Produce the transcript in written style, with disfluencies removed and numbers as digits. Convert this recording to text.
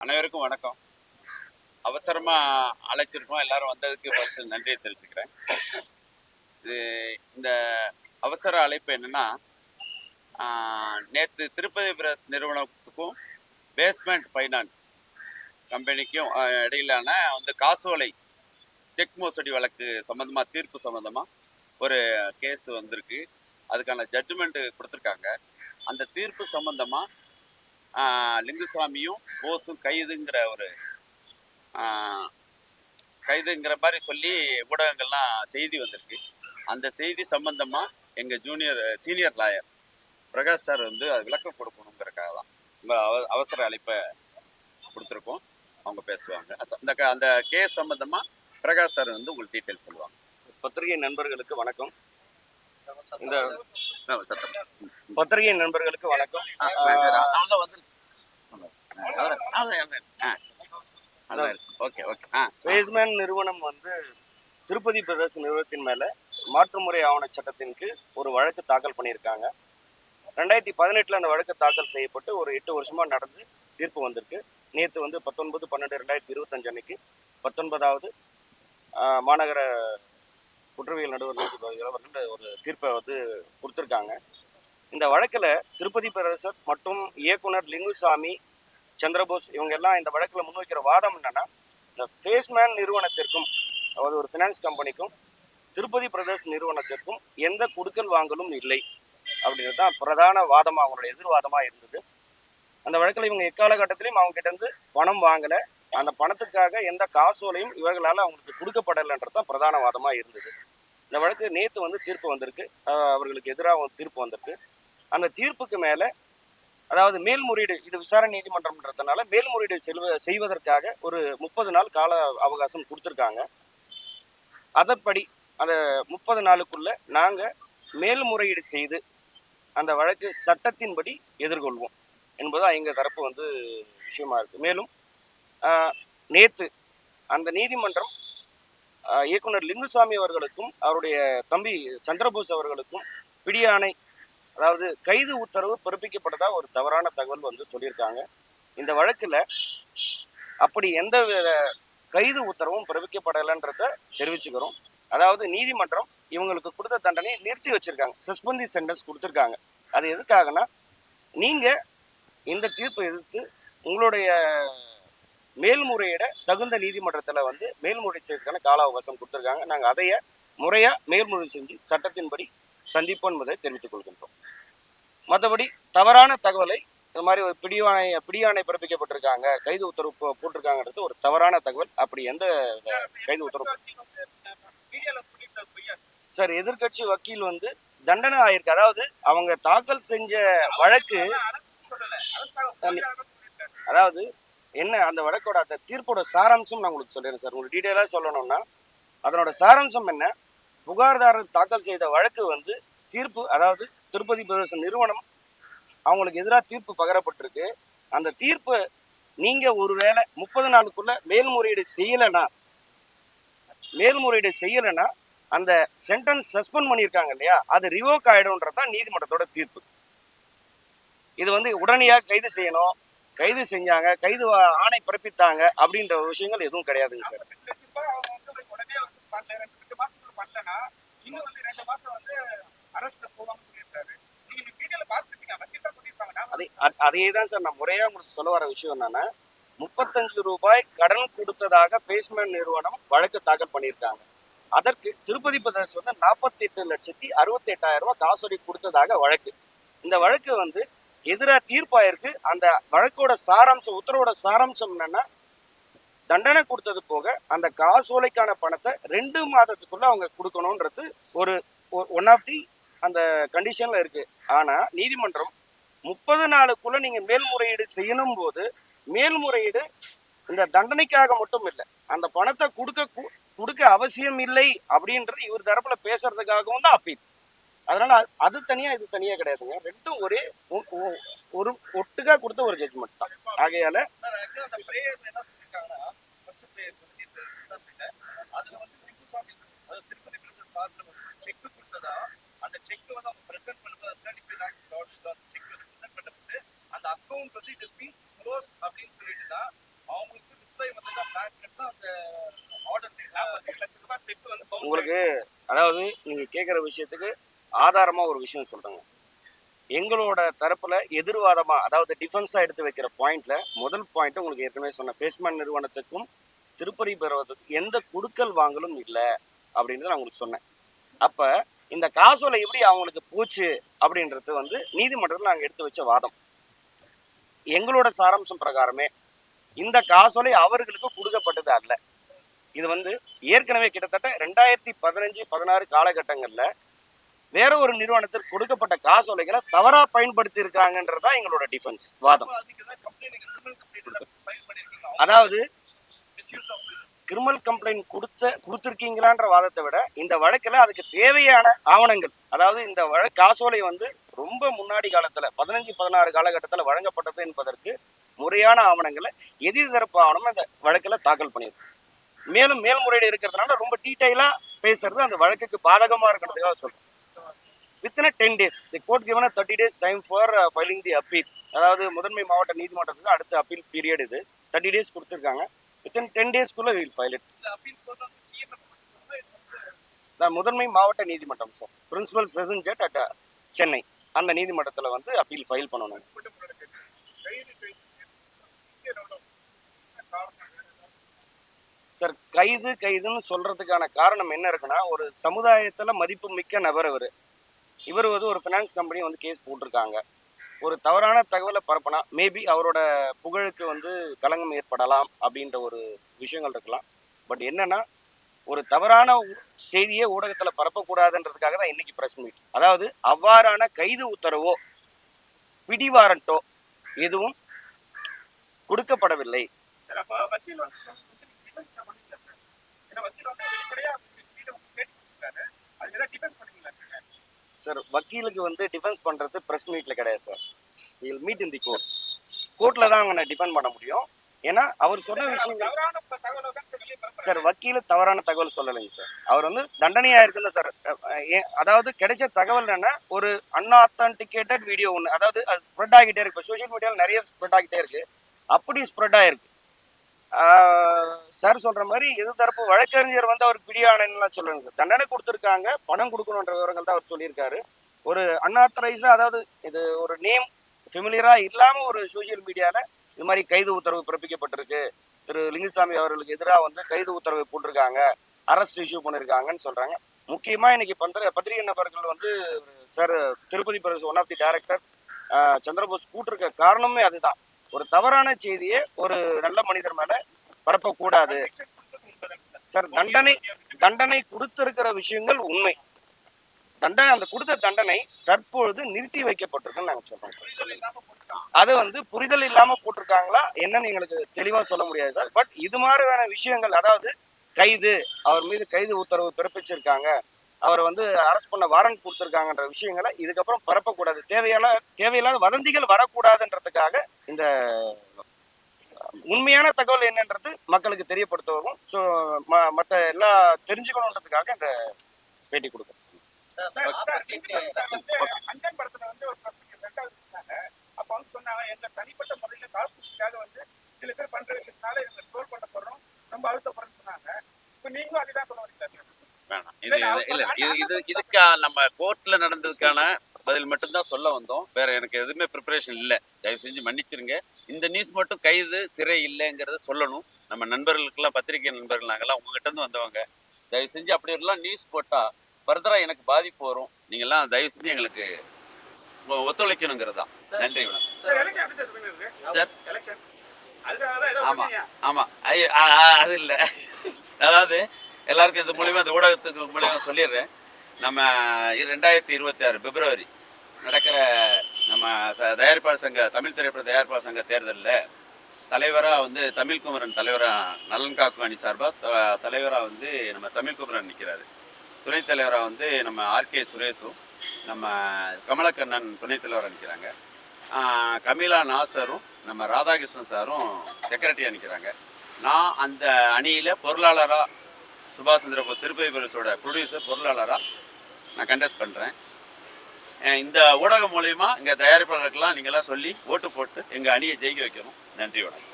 அனைவருக்கும் வணக்கம். அவசரமா அழைச்சிருக்கோம். எல்லாரும் வந்ததுக்கு ஃபர்ஸ்ட் நன்றியை தெரிவிச்சுக்கிறேன். இது இந்த அவசர அழைப்பு என்னன்னா, நேத்து திருப்பதி பிரஸ் நிறுவனத்துக்கும் பேஸ்மெண்ட் ஃபைனான்ஸ் கம்பெனிக்கும் இடையிலான காசோலை செக் மோசடி வழக்கு சம்பந்தமா தீர்ப்பு சம்பந்தமா ஒரு கேஸ் வந்திருக்கு. அதுக்கான ஜட்ஜ்மெண்ட் கொடுத்துருக்காங்க. அந்த தீர்ப்பு சம்பந்தமா லிங்குசாமியும் போஸும் கைதுங்கிற மாதிரி சொல்லி ஊடகங்கள்லாம் செய்தி வந்திருக்கு. அந்த செய்தி சம்பந்தமா எங்க சீனியர் லாயர் பிரகாஷ் சார் அது விளக்கம் கொடுக்கணுங்கிறக்காக தான் உங்க அவசர அழைப்பை கொடுத்துருக்கோம். அவங்க பேசுவாங்க. அந்த கேஸ் சம்பந்தமா பிரகாஷ் சார் உங்களுக்கு டீட்டெயில் சொல்லுவாங்க. பத்திரிகை நண்பர்களுக்கு வணக்கம். இந்த பத்திரிகை நண்பர்களுக்கு வணக்கம். பேஸ்மெண்ட் நிறுவனம் திருப்பதி பிரதர்ஸ் நிறுவனத்தின் மேல மாற்றுமுறை ஆவண சட்டத்தின் கீழ் ஒரு வழக்கு தாக்கல் பண்ணியிருக்காங்க. 2018 அந்த வழக்கு தாக்கல் செய்யப்பட்டு ஒரு 8 வருஷமா நடந்து தீர்ப்பு வந்திருக்கு. நேற்று 19/12/2025 அன்னைக்கு 19வது மாநகர குற்றவியல் நடுவர் நீதிபதிகள் அவர்கள் ஒரு தீர்ப்பை கொடுத்துருக்காங்க. இந்த வழக்கில் திருப்பதி பிரதர்ஸ் மற்றும் இயக்குனர் லிங்குசாமி, சந்திரபோஸ் இவங்க எல்லாம் இந்த வழக்கில் முன்வைக்கிற வாதம் என்னன்னா, இந்த பேஸ்மெண்ட் நிறுவனத்திற்கும் அதாவது ஒரு ஃபினான்ஸ் கம்பெனிக்கும் திருப்பதி பிரதர்ஸ் நிறுவனத்திற்கும் எந்த கொடுக்கல் வாங்கலும் இல்லை அப்படின்றது தான் பிரதான வாதமாக அவங்களுடைய எதிர்வாதமாக இருந்தது. அந்த வழக்கில் இவங்க எக்காலகட்டத்திலையும் அவங்க கிட்ட இருந்து பணம் வாங்கலை, அந்த பணத்துக்காக எந்த காசோலையும் இவர்களால் அவங்களுக்கு கொடுக்கப்படலைன்றது தான் பிரதான வாதமாக இருந்தது. இந்த வழக்கு நேற்று தீர்ப்பு வந்திருக்கு. அவர்களுக்கு எதிராக தீர்ப்பு வந்திருக்கு. அந்த தீர்ப்புக்கு மேலே அதாவது மேல்முறையீடு, இது விசாரணை நீதிமன்றம்ன்றதுனால மேல்முறையீடு செய்வதற்காக ஒரு 30 நாள் கால அவகாசம் கொடுத்துருக்காங்க. அதன்படி அந்த 30 நாளுக்குள்ள நாங்கள் மேல்முறையீடு செய்து அந்த வழக்கு சட்டத்தின்படி எதிர்கொள்வோம் என்பதுதான் எங்கள் தரப்பு விஷயமா இருக்கு. மேலும் நேற்று அந்த நீதிமன்றம் இயக்குனர் லிங்குசாமி அவர்களுக்கும் அவருடைய தம்பி சந்திரபோஸ் அவர்களுக்கும் பிடியாணை, அதாவது கைது உத்தரவு பிறப்பிக்கப்பட்டதா ஒரு தவறான தகவல் சொல்லியிருக்காங்க. இந்த வழக்குல அப்படி எந்த கைது உத்தரவும் பிறப்பிக்கப்படலைன்றத தெரிவிச்சுக்கிறோம். அதாவது நீதிமன்றம் இவங்களுக்கு கொடுத்த தண்டனையை நிறுத்தி வச்சிருக்காங்க, சஸ்பென்டி சென்டென்ஸ் கொடுத்துருக்காங்க. அது எதுக்காகனா, நீங்க இந்த தீர்ப்பை எதிர்த்து உங்களுடைய மேல்முறையிட தகுந்த நீதிமன்றத்தில் மேல்முறை செய்வதற்கான கால அவகாசம் கொடுத்துருக்காங்க. நாங்கள் அதைய முறையா மேல்முறை செஞ்சு சட்டத்தின்படி சந்திப்போம் என்பதை தெரிவித்துக் கொள்கின்றோம். மற்றபடி தவறான தகவலை இந்த மாதிரி ஒரு பிடியாணை பிறப்பிக்கப்பட்டிருக்காங்க, கைது உத்தரவு போட்டிருக்காங்கிறது ஒரு தவறான தகவல். அப்படி எந்த கைது உத்தரவு சார், எதிர்கட்சி வக்கீல் தண்டனை ஆயிருக்கு. அதாவது அவங்க தாக்கல் செஞ்ச வழக்கு, அதாவது என்ன அந்த வழக்கோட அந்த தீர்ப்போட சாராம்சம் நான் உங்களுக்கு சொல்லிடுறேன் சார். உங்களுக்கு டீட்டெயிலாக சொல்லணும்னா அதனோட சாராம்சம் என்ன, புகார்தாரர் தாக்கல் செய்த வழக்கு தீர்ப்பு, அதாவது திருப்பதி பிரதர்ஸ் நிறுவனம் அவங்களுக்கு எதிராக தீர்ப்பு பகரப்பட்டிருக்கு. அந்த தீர்ப்பு நீங்க ஒருவேளை 30 நாளுக்குள்ள மேல்முறையீடு செய்யலைன்னா அந்த சென்டென்ஸ் சஸ்பெண்ட் பண்ணியிருக்காங்க இல்லையா, அது ரிவோக் ஆயிடும்ன்றதான் நீதிமன்றத்தோட தீர்ப்பு. இது உடனடியாக கைது செய்யணும், கைது செஞ்சாங்க, கைது ஆணை பிறப்பித்தாங்க அப்படின்ற விஷயங்கள் எதுவும் கிடையாதுங்க சார். அதே தான் சார் நான் முறையா உங்களுக்கு சொல்ல வர விஷயம் என்னன்னா, 35 ரூபாய் கடன் கொடுத்ததாக பேஸ்மெண்ட் நிறுவனம் வழக்கு தாக்கல் பண்ணியிருக்காங்க. அதற்கு திருப்பதி பிரதர்ஸ் 48,68,000 ரூபாய் காசோலை கொடுத்ததாக வழக்கு. இந்த வழக்கு எதிராக தீர்ப்பாயிருக்கு. அந்த வழக்கோட சாராம்சம், உத்தரவோட சாராம்சம் என்னன்னா, தண்டனை கொடுத்தது போக அந்த காசோலைக்கான பணத்தை 2 மாதத்துக்குள்ள அவங்க கொடுக்கணும்ன்றது ஒரு ஒன் ஆஃப் தி அந்த கண்டிஷன்ல இருக்கு. ஆனா நீதிமன்றம் 30 நாளுக்குள்ள நீங்க மேல்முறையீடு செய்யணும் போது, மேல்முறையீடு இந்த தண்டனைக்காக மட்டும் இல்லை, அந்த பணத்தை கொடுக்க அவசியம் இல்லை அப்படின்றது இவர் தரப்புல பேசுறதுக்காகவும் தான் அப்பீல். அதனால அது தனியா இது தனியா கிடையாதுங்க. ரெண்டும் ஒரே ஒரு ஒட்டுக்கா கொடுத்த ஒரு ஜட்ஜ்மெண்ட் தான். ஆகையால அந்த அக்கௌண்ட் உங்களுக்கு அதாவது நீங்க கேட்குற விஷயத்துக்கு ஆதாரமா ஒரு விஷயம் சொல்றேங்க. எங்களோட தரப்புல எதிர்வாதமா அதாவது டிஃபென்ஸா எடுத்து வைக்கிற பாயிண்ட்ல முதல் பாயிண்ட் உங்களுக்கு ஏற்கனவே சொன்ன ஃபேஸ்மேன் நிறுவனத்துக்கும் திருப்பதி பெறுவதற்கும் எந்த குடுக்கல் வாங்கலும் இல்லை அப்படின்னு நான் உங்களுக்கு சொன்னேன். அப்ப இந்த காசோலை எப்படி அவங்களுக்கு போச்சு அப்படின்றது வந்து நீதிமன்றத்தில் நாங்கள் எடுத்து வச்ச வாதம். எங்களோட சாராம்சம் பிரகாரமே இந்த காசோலை அவர்களுக்கு கொடுக்கப்பட்டது அல்ல. இது வந்து ஏற்கனவே கிட்டத்தட்ட 2015-16 காலகட்டங்கள்ல வேற ஒரு நிறுவனத்தில் கொடுக்கப்பட்ட காசோலைகளை தவறா பயன்படுத்தி இருக்காங்கன்றதுதான் எங்களோட டிஃபென்ஸ் வாதம். அதாவது கிரிமினல் கம்ப்ளைண்ட் கொடுத்திருக்கீங்களான்ற வாதத்தை விட இந்த வழக்குல அதுக்கு தேவையான ஆவணங்கள், அதாவது இந்த காசோலை வந்து ரொம்ப முன்னாடி காலத்துல 15-16 காலகட்டத்தில் வழங்கப்பட்டது என்பதற்கு முறையான ஆவணங்களை எதிர்தரப்பு ஆவணம் அந்த வழக்குல தாக்கல் பண்ணியிருக்கு. மேலும் மேல்முறையீடு இருக்கிறதுனால ரொம்ப டீட்டெயிலா பேசுறது அந்த வழக்குக்கு பாதகமா இருக்கிறதுக்காக சொல்றேன். Within 10 days the court given a 30 days time for filing the appeal. அதாவது முதன்மை மாவட்ட நீதிமன்றத்துக்கு அடுத்த அப்பீல் பீரியட் இது 30 days கொடுத்துருக்காங்க. வித்தின் 10 daysக்குள்ள வில் ஃபைல் இட். முதன்மை மாவட்ட நீதிமன்றம் sir, principal session judge at Chennai, அந்த நீதிமன்றத்தில் வந்து அப்பீல் ஃபைல் பண்ணணும். சார் கைதுன்னு சொல்றதுக்கான காரணம் என்ன இருக்குன்னா, ஒரு சமுதாயத்துல மதிப்பு மிக்க நபர் இவர் வந்து ஒரு ஃபினான்ஸ் கம்பெனி வந்து கேஸ் போட்டிருக்காங்க. ஒரு தவறான தகவலை பரப்பினா மேபி அவரோட புகழுக்கு வந்து களங்கம் ஏற்படலாம் அப்படின்ற ஒரு விஷயங்கள் இருக்கலாம். பட் என்னன்னா, ஒரு தவறான செய்தியை ஊடகத்துல பரப்பக்கூடாதுன்றதுக்காக தான் இன்னைக்கு பிரஸ் மீட். அதாவது அவ்வாறான கைது உத்தரவோ பிடிவாரண்டோ எதுவும் கொடுக்கப்படவில்லை. சார் வக்கீலுக்கு வந்து டிஃபென்ஸ் பண்றது பிரஸ் மீட்ல கிடையாது sir. Will meet in the court. கோர்ட்ல தான் அவங்க டிஃபெண்ட் பண்ண முடியும். ஏன்னா அவர் சொன்ன விஷயங்கள் சார், வக்கீல தவறான தகவல் சொல்லலைங்க சார். அவர் வந்து தண்டனையா இருக்குன்னு சார். அதாவது கிடைச்ச தகவல் என்ன, ஒரு அன்ஆத்தன்டிகேட்டட் வீடியோ ஒன்று, அதாவது அது ஸ்ப்ரெட் ஆகிட்டே இருக்கு. சோசியல் மீடியாவில் நிறைய ஸ்ப்ரெட் ஆகிட்டே இருக்கு. அப்படி ஸ்ப்ரெட் ஆயிருக்கு. சார் சொல்ற மாதிரி எதிர்த்தரப்பு வழக்கறிஞர் வந்து அவருக்கு பிடியானலாம் சொல்லுங்க சார். தண்டனை கொடுத்துருக்காங்க, பணம் கொடுக்கணுன்ற விவரங்கள் தான் அவர் சொல்லியிருக்காரு. ஒரு அன்ஆத்தரைஸ்டா, அதாவது இது ஒரு நேம் ஃபெமிலியரா இல்லாம ஒரு சோசியல் மீடியால இது மாதிரி கைது உத்தரவு பிறப்பிக்கப்பட்டிருக்கு, திரு லிங்குசாமி அவர்களுக்கு எதிராக வந்து கைது உத்தரவு போட்டிருக்காங்க, அரெஸ்ட் இஷ்யூ பண்ணியிருக்காங்கன்னு சொல்றாங்க. முக்கியமா இன்னைக்கு பத்திரிகை நபர்கள் வந்து sir Tirupati one of the director Chandrabose கூட்டிருக்க காரணமே அதுதான். ஒரு தவறான செய்தியை ஒரு நல்ல மனிதர் மேல பரப்பக்கூடாது சார். தண்டனை கொடுத்திருக்கிற விஷயங்கள் உண்மை. அந்த கொடுத்த தண்டனை தற்பொழுது நிறுத்தி வைக்கப்பட்டிருக்குன்னு நாங்க சொல்றோம். அது வந்து புரிதல் இல்லாம போட்டிருக்காங்களா என்னன்னு எங்களுக்கு தெளிவா சொல்ல முடியாது சார். பட் இது மாதிரியான விஷயங்கள், அதாவது அவர் மீது கைது உத்தரவு பிறப்பிச்சிருக்காங்க, அவரை வந்து அரெஸ்ட் பண்ண வாரண்ட் கொடுத்துருக்காங்கன்ற விஷயங்களை இதுக்கப்புறம் பரப்பக்கூடாது. தேவையில்லாத வதந்திகள் வரக்கூடாதுன்றதுக்காக இந்த உண்மையான தகவல் என்னன்றது மக்களுக்கு தெரியப்படுத்துவோம். ஸோ மற்ற எல்லா தெரிஞ்சுக்கணுன்றதுக்காக இந்த பேட்டி கொடுக்கும். இதுக்கா நம்ம கோர்ட்ல நடந்ததுக்கான பதில் மட்டும்தான் சொல்ல வந்தோம். வேற எனக்கு எதுவுமே ப்ரிப்பரேஷன் இல்லை. தயவு செஞ்சு மன்னிச்சிருங்க. இந்த நியூஸ் மட்டும் கைது சிறை இல்லைங்கிறத சொல்லணும். நம்ம நண்பர்களுக்கெல்லாம், பத்திரிகை நண்பர்கள் நாங்கெல்லாம் உங்ககிட்ட இருந்து வந்தவங்க. தயவு செஞ்சு அப்படி எல்லாம் நியூஸ் போட்டா ஃபர்தரா எனக்கு பாதிப்பு வரும். நீங்கெல்லாம் தயவு செஞ்சு எங்களுக்கு ஒத்துழைக்கணுங்கிறது தான். நன்றி சார். ஆமா ஆமா, அது இல்லை. அதாவது எல்லாருக்கும் இந்த மூலியமா, இந்த ஊடகத்துக்கு மூலியமா சொல்லிடுறேன். நம்ம 2026 பிப்ரவரி நடக்கிற நம்ம தயாரிப்பாளர் சங்க, தமிழ் திரைப்பட தயாரிப்பாளர் சங்க தேர்தலில் தலைவராக வந்து தமிழ்குமரன் தலைவராக, நலன் காக்கும் அணி சார்பாக தலைவராக வந்து நம்ம தமிழ்குமரன் நிற்கிறாரு. துணைத் தலைவராக வந்து நம்ம ஆர்கே சுரேஷும் நம்ம கமலக்கண்ணன் துணைத் தலைவராக நிற்கிறாங்க. கமிலா நாசரும் நம்ம ராதாகிருஷ்ணன் சாரும் செக்ரட்டரியாக நிற்கிறாங்க. நான் அந்த அணியில் பொருளாளராக, சுபாஷ் சந்திரபோஸ் திருப்பதி பிரதேசோட ப்ரொடியூசர் பொருளாளராக நான் கண்டெஸ்ட் பண்ணுறேன். இந்த ஊடகம் மூலயமா இங்கே தயாரிப்பாளர்களுக்கெல்லாம் நீங்கள்லாம் சொல்லி ஓட்டு போட்டு எங்கள் அணியை ஜெயிக்க வைக்கணும். நன்றி, வணக்கம்.